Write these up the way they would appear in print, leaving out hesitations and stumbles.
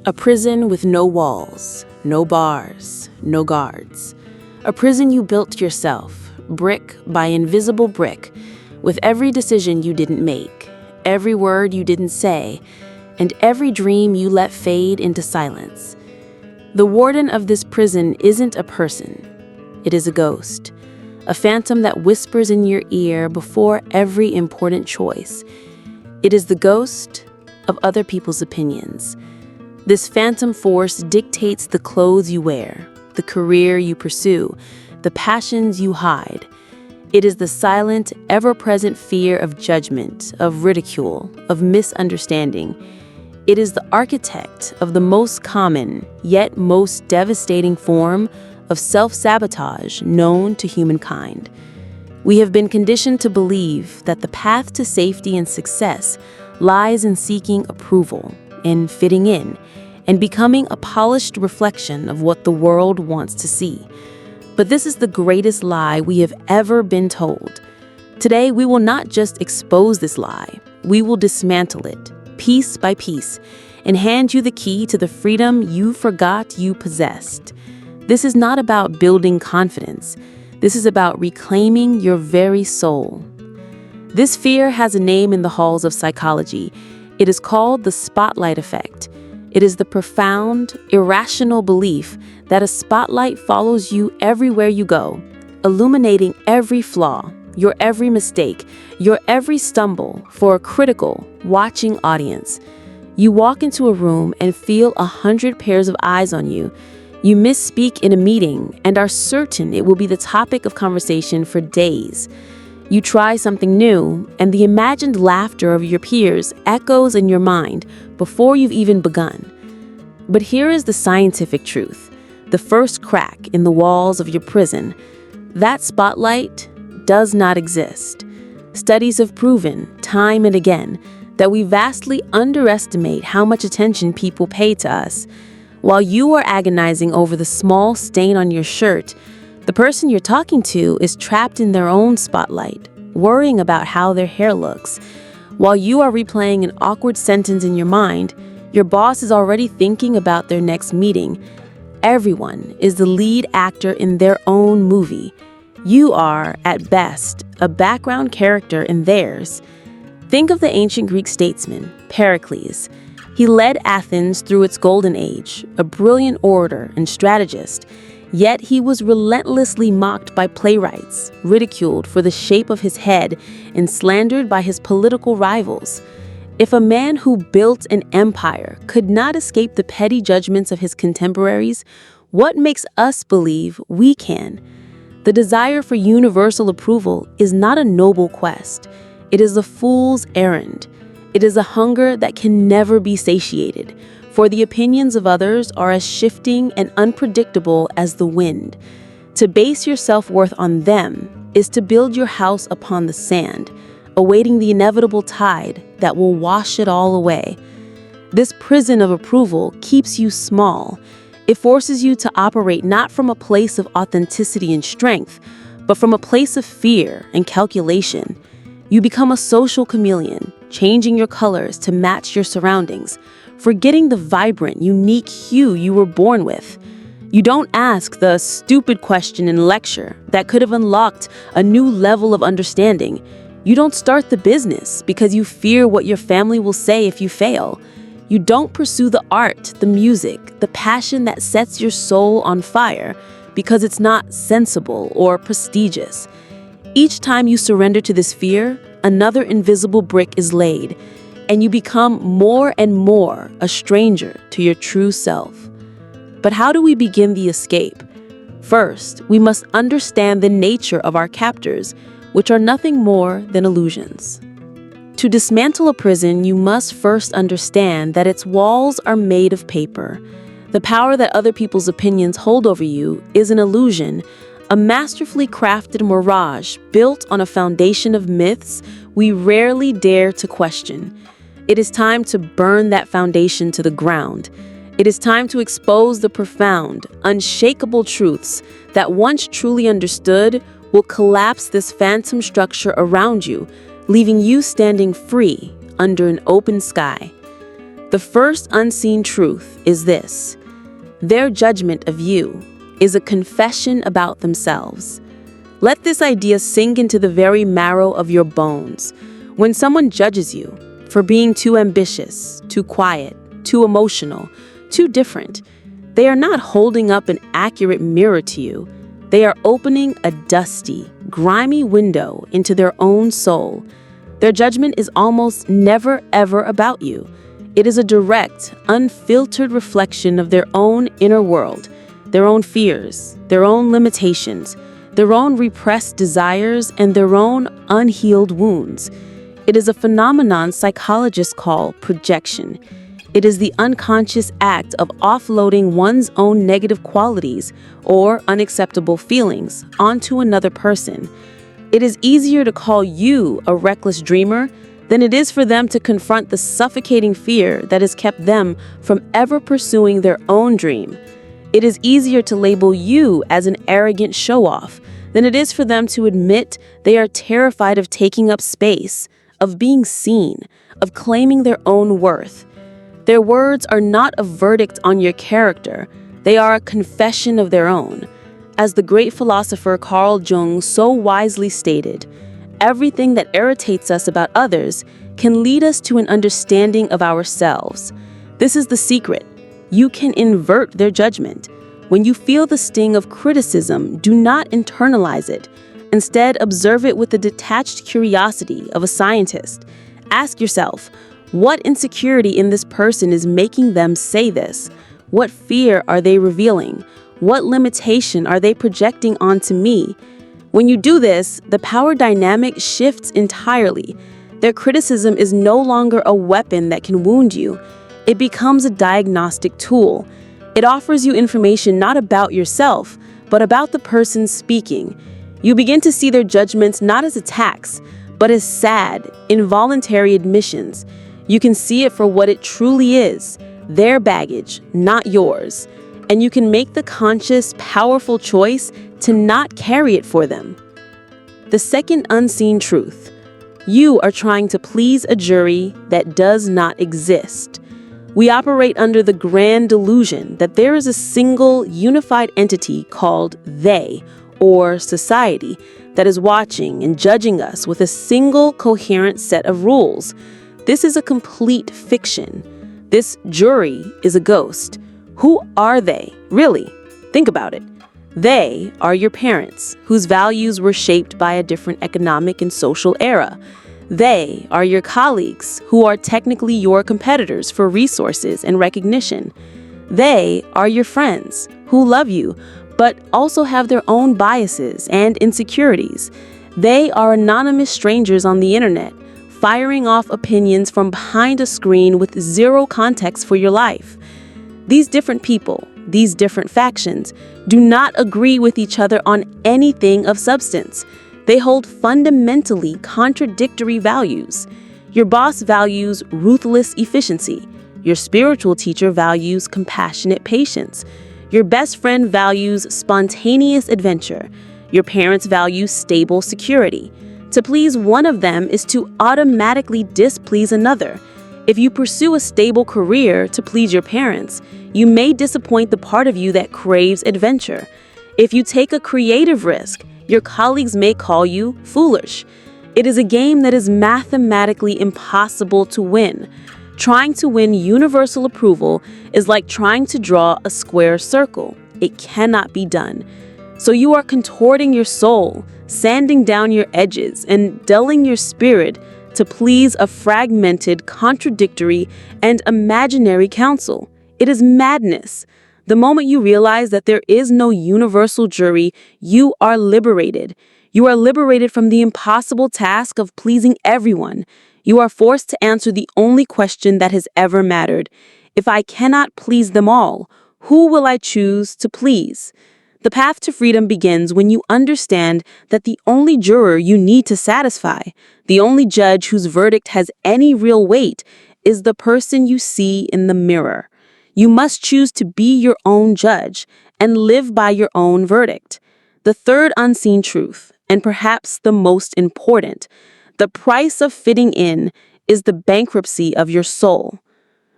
A prison with no walls, no bars, no guards. A prison you built yourself, brick by invisible brick, with every decision you didn't make, every word you didn't say, and every dream you let fade into silence. The warden of this prison isn't a person. It is a ghost, a phantom that whispers in your ear before every important choice. It is the ghost of other people's opinions. This phantom force dictates the clothes you wear, the career you pursue, the passions you hide. It is the silent, ever-present fear of judgment, of ridicule, of misunderstanding. It is the architect of the most common, yet most devastating form of self-sabotage known to humankind. We have been conditioned to believe that the path to safety and success lies in seeking approval, in fitting in, and becoming a polished reflection of what the world wants to see. But this is the greatest lie we have ever been told. Today, we will not just expose this lie, we will dismantle it, piece by piece, and hand you the key to the freedom you forgot you possessed. This is not about building confidence. This is about reclaiming your very soul. This fear has a name in the halls of psychology. It is called the spotlight effect. It is the profound, irrational belief that a spotlight follows you everywhere you go, illuminating every flaw, your every mistake, your every stumble for a critical, watching audience. You walk into a room and feel 100 pairs of eyes on you. You misspeak in a meeting and are certain it will be the topic of conversation for days. You try something new, and the imagined laughter of your peers echoes in your mind before you've even begun. But here is the scientific truth, the first crack in the walls of your prison. That spotlight does not exist. Studies have proven, time and again, that we vastly underestimate how much attention people pay to us. While you are agonizing over the small stain on your shirt, the person you're talking to is trapped in their own spotlight, worrying about how their hair looks. While you are replaying an awkward sentence in your mind, your boss is already thinking about their next meeting. Everyone is the lead actor in their own movie. You are, at best, a background character in theirs. Think of the ancient Greek statesman, Pericles. He led Athens through its golden age, a brilliant orator and strategist. Yet he was relentlessly mocked by playwrights, ridiculed for the shape of his head, and slandered by his political rivals. If a man who built an empire could not escape the petty judgments of his contemporaries, what makes us believe we can? The desire for universal approval is not a noble quest. It is a fool's errand. It is a hunger that can never be satiated, for the opinions of others are as shifting and unpredictable as the wind. To base your self-worth on them is to build your house upon the sand, awaiting the inevitable tide that will wash it all away. This prison of approval keeps you small. It forces you to operate not from a place of authenticity and strength, but from a place of fear and calculation. You become a social chameleon, changing your colors to match your surroundings, forgetting the vibrant, unique hue you were born with. You don't ask the stupid question in lecture that could have unlocked a new level of understanding. You don't start the business because you fear what your family will say if you fail. You don't pursue the art, the music, the passion that sets your soul on fire because it's not sensible or prestigious. Each time you surrender to this fear, another invisible brick is laid, and you become more and more a stranger to your true self. But how do we begin the escape? First, we must understand the nature of our captors, which are nothing more than illusions. To dismantle a prison, you must first understand that its walls are made of paper. The power that other people's opinions hold over you is an illusion, a masterfully crafted mirage built on a foundation of myths we rarely dare to question. It is time to burn that foundation to the ground. It is time to expose the profound, unshakable truths that once truly understood will collapse this phantom structure around you, leaving you standing free under an open sky. The first unseen truth is this: their judgment of you is a confession about themselves. Let this idea sink into the very marrow of your bones. When someone judges you for being too ambitious, too quiet, too emotional, too different, they are not holding up an accurate mirror to you. They are opening a dusty, grimy window into their own soul. Their judgment is almost never, ever about you. It is a direct, unfiltered reflection of their own inner world, their own fears, their own limitations, their own repressed desires, and their own unhealed wounds. It is a phenomenon psychologists call projection. It is the unconscious act of offloading one's own negative qualities or unacceptable feelings onto another person. It is easier to call you a reckless dreamer than it is for them to confront the suffocating fear that has kept them from ever pursuing their own dream. It is easier to label you as an arrogant show-off than it is for them to admit they are terrified of taking up space, of being seen, of claiming their own worth. Their words are not a verdict on your character. They are a confession of their own. As the great philosopher Carl Jung so wisely stated, everything that irritates us about others can lead us to an understanding of ourselves. This is the secret. You can invert their judgment. When you feel the sting of criticism, do not internalize it. Instead, observe it with the detached curiosity of a scientist. Ask yourself, what insecurity in this person is making them say this? What fear are they revealing? What limitation are they projecting onto me? When you do this, the power dynamic shifts entirely. Their criticism is no longer a weapon that can wound you. It becomes a diagnostic tool. It offers you information not about yourself, but about the person speaking. You begin to see their judgments not as attacks, but as sad, involuntary admissions. You can see it for what it truly is, their baggage, not yours. And you can make the conscious, powerful choice to not carry it for them. The second unseen truth: you are trying to please a jury that does not exist. We operate under the grand delusion that there is a single, unified entity called they, or society, that is watching and judging us with a single, coherent set of rules. This is a complete fiction. This jury is a ghost. Who are they, really? Think about it. They are your parents, whose values were shaped by a different economic and social era. They are your colleagues, who are technically your competitors for resources and recognition. They are your friends, who love you, but also have their own biases and insecurities. They are anonymous strangers on the internet, firing off opinions from behind a screen with zero context for your life. These different people, these different factions, do not agree with each other on anything of substance. They hold fundamentally contradictory values. Your boss values ruthless efficiency. Your spiritual teacher values compassionate patience. Your best friend values spontaneous adventure. Your parents value stable security. To please one of them is to automatically displease another. If you pursue a stable career to please your parents, you may disappoint the part of you that craves adventure. If you take a creative risk, your colleagues may call you foolish. It is a game that is mathematically impossible to win. Trying to win universal approval is like trying to draw a square circle. It cannot be done. So you are contorting your soul, sanding down your edges, and dulling your spirit to please a fragmented, contradictory, and imaginary council. It is madness. The moment you realize that there is no universal jury, you are liberated. You are liberated from the impossible task of pleasing everyone. You are forced to answer the only question that has ever mattered. If I cannot please them all, who will I choose to please? The path to freedom begins when you understand that the only juror you need to satisfy, the only judge whose verdict has any real weight, is the person you see in the mirror. You must choose to be your own judge and live by your own verdict. The third unseen truth, and perhaps the most important, the price of fitting in is the bankruptcy of your soul.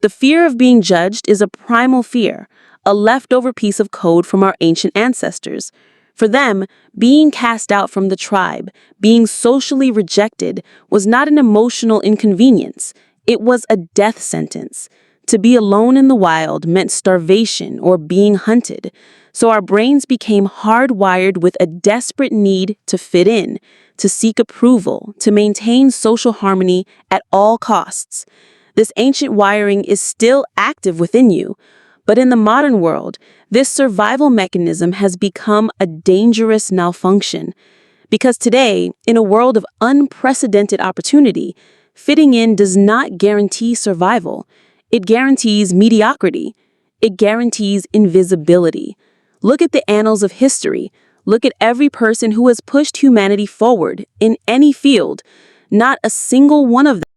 The fear of being judged is a primal fear, a leftover piece of code from our ancient ancestors. For them, being cast out from the tribe, being socially rejected, was not an emotional inconvenience. It was a death sentence. To be alone in the wild meant starvation or being hunted. So our brains became hardwired with a desperate need to fit in, to seek approval, to maintain social harmony at all costs. This ancient wiring is still active within you. But in the modern world, this survival mechanism has become a dangerous malfunction. Because today, in a world of unprecedented opportunity, fitting in does not guarantee survival. It guarantees mediocrity. It guarantees invisibility. Look at the annals of history. Look at every person who has pushed humanity forward in any field. Not a single one of them